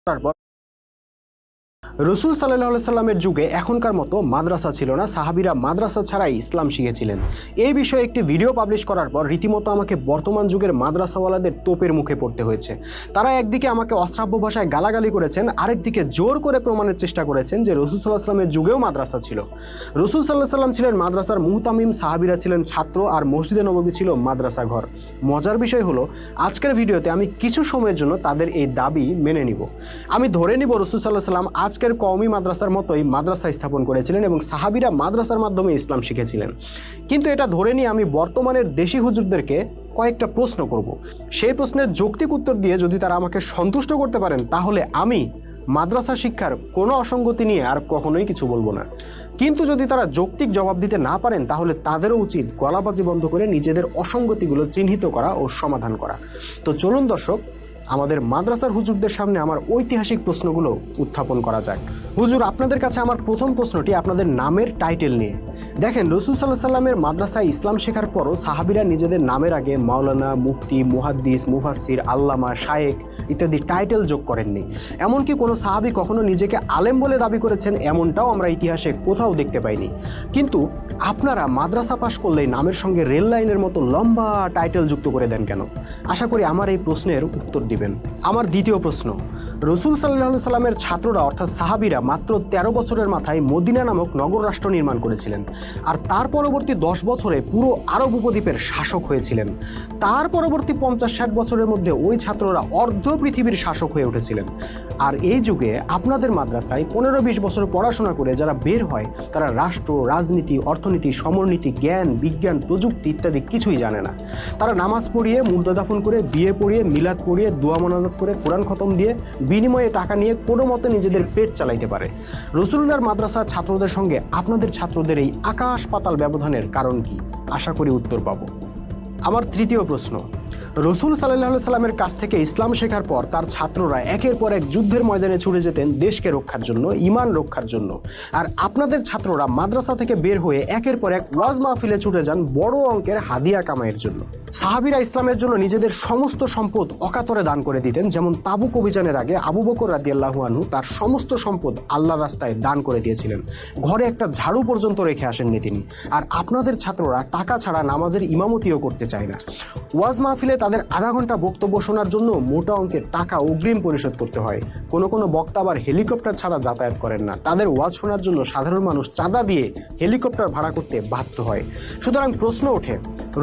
পর রসুল সাল্লাল্লাহু সাল্লামের যুগে এখনকার মতো মাদ্রাসা ছিল না। সাহাবীরা মাদ্রাসা ছাড়াই ইসলাম শিখেছিলেন। এই বিষয়ে একটি ভিডিও পাবলিশ করার পর রীতিমতো আমাকে বর্তমান যুগের মাদ্রাসাওয়ালাদের তোপের মুখে পড়তে হয়েছে। তারা একদিকে আমাকে অশ্রাব্য ভাষায় গালাগালি করেছেন, আরেকদিকে জোর করে প্রমাণের চেষ্টা করেছেন যে রসুল সাল্লাল্লাহু সাল্লামের যুগেও মাদ্রাসা ছিল। রসুল সাল্লাল্লাহু সাল্লাম ছিলেন মাদ্রাসার মুহতামিম, সাহাবীরা ছিলেন ছাত্র, আর মসজিদে নববী ছিল মাদ্রাসা ঘর। মজার বিষয় হলো আজকের ভিডিওতে আমি কিছু সময়ের জন্য তাদের এই দাবি মেনে নিব। আমি ধরে নিব রসুল সাল্লাল্লাহু সাল্লাম আজকের কওমি মাদ্রাসার মতোই মাদ্রাসা স্থাপন করেছিলেন এবং সাহাবীরা মাদ্রাসার মাধ্যমে ইসলাম শিখেছিলেন। কিন্তু এটা ধরে নিয়ে আমি বর্তমানের দেশি হুজুরদেরকে কয়েকটা প্রশ্ন করব। সেই প্রশ্নের যৌক্তিক উত্তর দিয়ে যদি তারা আমাকে সন্তুষ্ট করতে পারেন, তাহলে আমি মাদ্রাসা শিক্ষার কোনো অসঙ্গতি নিয়ে আর কখনোই কিছু বলবো না। কিন্তু যদি তারা যৌক্তিক জবাব দিতে না পারেন, তাহলে তাদেরও উচিত গলাবাজি বন্ধ করে নিজেদের অসঙ্গতিগুলো চিহ্নিত করা ও সমাধান করা। তো চলুন দর্শক, আমাদের মাদ্রাসার হুজুরদের সামনে আমার ঐতিহাসিক প্রশ্নগুলো উত্থাপন করা যাক। হুজুর, আপনাদের কাছে আমার প্রথম প্রশ্নটি আপনাদের নামের টাইটেল নিয়ে। দেখেন, রসুল সাল্লাল্লাহু সাল্লামের মাদ্রাসায় ইসলাম শেখার পরও সাহাবীরা নিজেদের নামের আগে মাওলানা, মুফতি, মুহাদ্দিস, মুফাসসির, আল্লামা, শায়েখ ইত্যাদি টাইটেল যোগ করেননি। এমনকি কোনো সাহাবী কখনো নিজেকে আলেম বলে দাবি করেছেন এমনটাও আমরা ইতিহাসে কোথাও দেখতে পাইনি। কিন্তু আপনারা মাদ্রাসা পাশ করলেই নামের সঙ্গে রেল লাইনের মতো লম্বা টাইটেল যুক্ত করে দেন কেন? আশা করি আমার এই প্রশ্নের উত্তর দিবেন। আমার দ্বিতীয় প্রশ্ন, রসুল সাল্লাল্লাহু সাল্লামের ছাত্ররা অর্থাৎ সাহাবীরা মাত্র 13 বছরের মাথায় মদিনা নামক নগর রাষ্ট্র নির্মাণ করেছিলেন, আর তার পরবর্তী 10 বছরে পুরো আরব উপদ্বীপের শাসক হয়েছিলেন। তার পরবর্তী 50-60 বছরের মধ্যে ওই ছাত্ররা অর্ধ পৃথিবীর শাসক হয়ে উঠেছিলেন। আর এই যুগে আপনাদের মাদ্রাসায় 15-20 বছর পড়াশোনা করে যারা বের হয়, তারা রাষ্ট্র, রাজনীতি, অর্থনীতি, সমরনীতি, জ্ঞান, বিজ্ঞান, প্রযুক্তি ইত্যাদি কিছুই জানে না। তারা নামাজ পড়িয়ে, মুর্দা দাফন করে, বিয়ে পড়িয়ে, মিলাদ পড়িয়ে, দোয়া মোনাজাত করে, কোরআন খতম দিয়ে বিনিময়ে টাকা নিয়ে কোনো মতে নিজেদের পেট চালাইতে পারে। রাসূলুল্লাহর মাদ্রাসার ছাত্রদের সঙ্গে আপনাদের ছাত্রদের এই আকাশ পাতাল ব্যবধানের কারণ কি? আশা করি উত্তর পাবো। আমার তৃতীয় প্রশ্ন, রসুল সাল্লাল্লাহু সাল্লামের কাছ থেকে ইসলাম শেখার পর তার ছাত্ররা একের পর এক যুদ্ধের ময়দানে ছুটে যেতেন দেশকে রক্ষার জন্য, ঈমান রক্ষার জন্য। আর আপনাদের ছাত্ররা মাদ্রাসা থেকে বের হয়ে একের পর এক ওয়াজ মাহফিলে ছুটে যান বড় অঙ্কের হাদিয়া কামাইয়ের জন্য। সাহাবীরা ইসলামের জন্য নিজেদের সমস্ত সম্পদ অকাতরে দান করে দিতেন। যেমন তাবুক অভিযানের আগে আবু বকর রাদিয়াল্লাহু আনহু তার সমস্ত সম্পদ আল্লাহর রাস্তায় দান করে দিয়েছিলেন। ঘরে একটা ঝাড়ু পর্যন্ত রেখে আসেননি তিনি। আর আপনাদের ছাত্ররা টাকা ছাড়া নামাজের ইমামতিও করতে চায় না। ওয়াজ মাহফিলে তাদের আধা ঘন্টা বক্তব্য শোনার জন্য মোটা অঙ্কের টাকা অগ্রিম পরিশোধ করতে হয়। কোনো কোনো বক্তা আবার হেলিকপ্টার ছাড়া যাতায়াত করেন না। তাদের ওয়াজ শোনার জন্য সাধারণ মানুষ চাঁদা দিয়ে হেলিকপ্টার ভাড়া করতে বাধ্য হয়। সুতরাং প্রশ্ন ওঠে,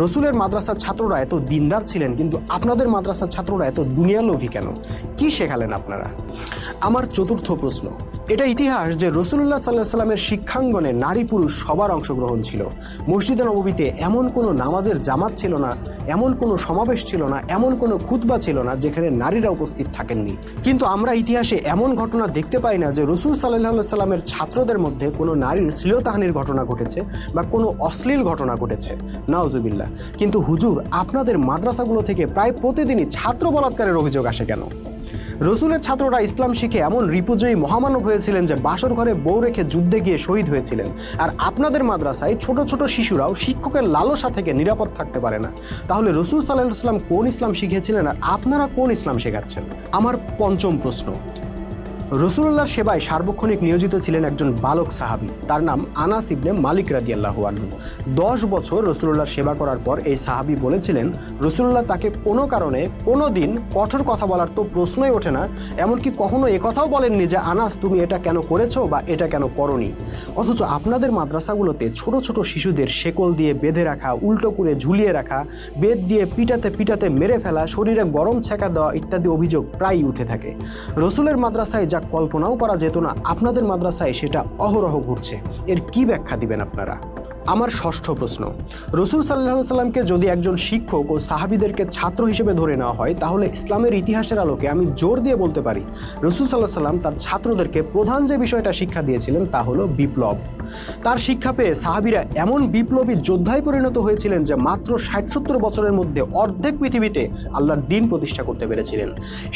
রসুলের মাদ্রাসার ছাত্ররা এত দিনদার ছিলেন, কিন্তু আপনাদের মাদ্রাসার ছাত্ররা এত দুনিয়ালোভী কেন? কি শেখালেন আপনারা? আমার চতুর্থ প্রশ্ন, এটা ইতিহাস যে রাসূলুল্লাহ সাল্লাল্লাহু আলাইহি সাল্লামের শিক্ষাঙ্গনে নারী পুরুষ সবার অংশগ্রহণ ছিল। মসজিদে নববীতে এমন কোনো নামাজের জামাত ছিল না, এমন কোনো সমাবেশ ছিল না, এমন কোনো খুতবা ছিল না যেখানে নারীরা উপস্থিত থাকেননি। কিন্তু আমরা ইতিহাসে এমন ঘটনা দেখতে পাই না যে রাসূল সাল্লাল্লাহু আলাইহি সাল্লামের ছাত্রদের মধ্যে কোনো নারীর শ্লীলতাহানির ঘটনা ঘটেছে বা কোনো অশ্লীল ঘটনা ঘটেছে। নাউজুবিল্লাহ। কিন্তু হুজুর, আপনাদের মাদ্রাসাগুলো থেকে প্রায় প্রতিদিনই ছাত্র বলাৎকারের অভিযোগ আসে কেন? রসুলের ছাত্ররা ইসলাম শিখে এমন রিপুজয়ী মহামানব হয়েছিলেন যে বাসর ঘরে বউ রেখে যুদ্ধে গিয়ে শহীদ হয়েছিলেন। আর আপনাদের মাদ্রাসায় ছোট ছোট শিশুরাও শিক্ষকের লালসা থেকে নিরাপদ থাকতে পারে না। তাহলে রসুল সাল্লাল্লাহু আলাইহি সাল্লাম কোন ইসলাম শিখিয়েছিলেন আর আপনারা কোন ইসলাম শেখাচ্ছেন? আমার পঞ্চম প্রশ্ন, রাসূলুল্লাহর সেবায় সার্বক্ষণিক নিয়োজিত ছিলেন একজন বালক সাহাবী, তার নাম আনাস ইবনে মালিক রাদিয়াল্লাহু আনহু। 10 বছর রাসূলুল্লাহর সেবা করার পর এই সাহাবী বলেছিলেন রাসূলুল্লাহ তাকে কোনো কারণে কোনো দিন কঠোর কথা বলার তো প্রশ্নই ওঠে না, এমনকি কখনো একথাও বলেননি যে আনাস তুমি এটা কেন করেছো বা এটা কেন করনি। অথচ আপনাদের মাদ্রাসাগুলোতে ছোট ছোট শিশুদের শেকল দিয়ে বেঁধে রাখা, উল্টো করে ঝুলিয়ে রাখা, বেত দিয়ে পিটাতে পিটাতে মেরে ফেলা, শরীরে গরম ছ্যাঁকা দেওয়া ইত্যাদি অভিযোগ প্রায়ই উঠে থাকে। রসুলের মাদ্রাসায় যা কল্পনাও করা যেত না, আপনাদের মাদ্রাসায় সেটা অহরহ ঘটছে। এর কি ব্যাখ্যা দিবেন আপনারা? আমার ষষ্ঠ প্রশ্ন, রসুল সাল্লাল্লাহু আলাইহি সাল্লামকে যদি একজন শিক্ষক ও সাহাবীদেরকে ছাত্র হিসেবে ধরে নেওয়া হয়, তাহলে ইসলামের ইতিহাসের আলোকে আমি জোর দিয়ে বলতে পারি রসুল সাল্লাল্লাহু আলাইহি সাল্লাম তার ছাত্রদেরকে প্রধান যে বিষয়টা শিক্ষা দিয়েছিলেন তা হলো বিপ্লব। তার শিক্ষা পেয়ে সাহাবীরা এমন বিপ্লবী যোদ্ধায় পরিণত হয়েছিলেন যে মাত্র 60-70 বছরের মধ্যে অর্ধেক পৃথিবীতে আল্লাহর দ্বীন প্রতিষ্ঠা করতে পেরেছিলেন।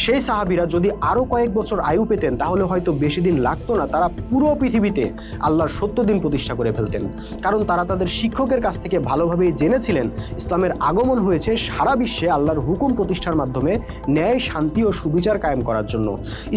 সেই সাহাবীরা যদি আরো কয়েক বছর আয়ু পেতেন, তাহলে হয়তো বেশি দিন লাগতো না, তারা পুরো পৃথিবীতে আল্লাহর সত্য দ্বীন প্রতিষ্ঠা করে ফেলতেন। কারণ তারা তারা তাদের শিক্ষকের কাছ থেকে ভালোভাবেই জেনেছিলেন ইসলামের আগমন হয়েছে সারা বিশ্বে আল্লাহর হুকুম প্রতিষ্ঠার মাধ্যমে ন্যায়, শান্তি ও সুবিচার কায়েম করার জন্য।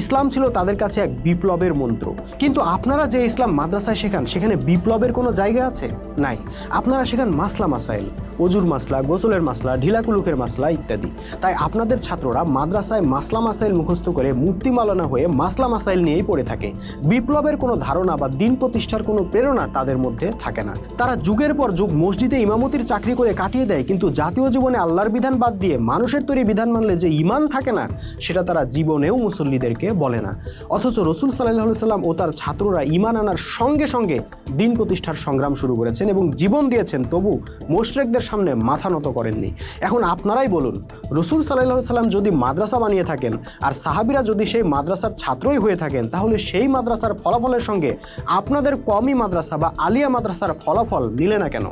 ইসলাম ছিল তাদের কাছে এক বিপ্লবের মন্ত্র। কিন্তু আপনারা যে ইসলাম মাদ্রাসায় শেখান, সেখানে বিপ্লবের কোনো জায়গা আছে? নাই। আপনারা শেখান মাসলা মাসাইল, অজুর মাসলা, গোসলের মাসলা, ঢিলাকুলুকের মাসলা ইত্যাদি। তাই আপনাদের ছাত্ররা মাদ্রাসায় মাসলা মাসাইল মুখস্থ করে মূর্তি মালানা হয়ে মাসলা মাসাইল নিয়েই পড়ে থাকে। বিপ্লবের কোনো ধারণা বা দিন প্রতিষ্ঠার কোনো প্রেরণা তাদের মধ্যে থাকে না। তারা যুগের পর যুগ মসজিদে ইমামতির চাকরি করে কাটিয়ে দেয়, কিন্তু জাতীয় জীবনে আল্লাহর বিধান বাদ দিয়ে মানুষের তৈরি বিধান মানলে যে ঈমান থাকে না, সেটা তারা জীবনেও মুসল্লিদেরকে বলে না। অথচ রাসূল সাল্লাল্লাহু আলাইহি সাল্লাম ও তার ছাত্ররা ঈমান আনার সঙ্গে সঙ্গে দিন প্রতিষ্ঠার সংগ্রাম শুরু করেছেন এবং জীবন দিয়েছেন, তবু মুশরিকদের সামনে মাথা নত করেননি। এখন আপনারাই বলুন, রাসূল সাল্লাল্লাহু আলাইহি সাল্লাম যদি মাদ্রাসা বানিয়ে থাকেন আর সাহাবীরা যদি সেই মাদ্রাসার ছাত্রই হয়ে থাকেন, তাহলে সেই মাদ্রাসার ফলাফলের সঙ্গে আপনাদের কওমি মাদ্রাসা বা আলিয়া মাদ্রাসার ফলাফল মিলে না কেন?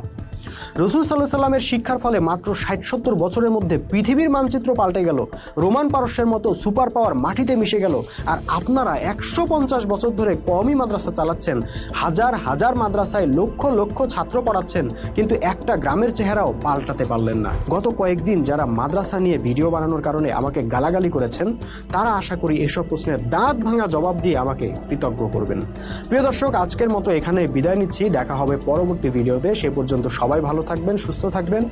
রাসূল সাল্লাল্লাহু আলাইহি সাল্লামের শিক্ষার ফলে মাত্র ৬০-৭০ বছরের মধ্যে পৃথিবীর মানচিত্র পাল্টে গেল। রোমান পারস্যের মতো সুপার পাওয়ার মাটিতে মিশে গেল। আর আপনারা ১৫০ বছর ধরে কওমি মাদ্রাসা চালাচ্ছেন, হাজার হাজার মাদ্রাসায় লক্ষ লক্ষ ছাত্র পড়াচ্ছেন, কিন্তু একটা গ্রামের চেহারাও পাল্টাতে পারলেন না। গত কয়েকদিন যারা মাদ্রাসা নিয়ে ভিডিও বানানোর কারণে আমাকে গালাগালি করেছেন, তারা আশা করি এসব প্রশ্নের দাঁত ভাঙা জবাব দিয়ে আমাকে কৃতজ্ঞ করবেন। প্রিয় দর্শক, আজকের মতো এখানে বিদায় নিচ্ছি। দেখা হবে পরবর্তী ভিডিওতে। সে পর্যন্ত সবাই ভালো থাকবেন, সুস্থ থাকবেন।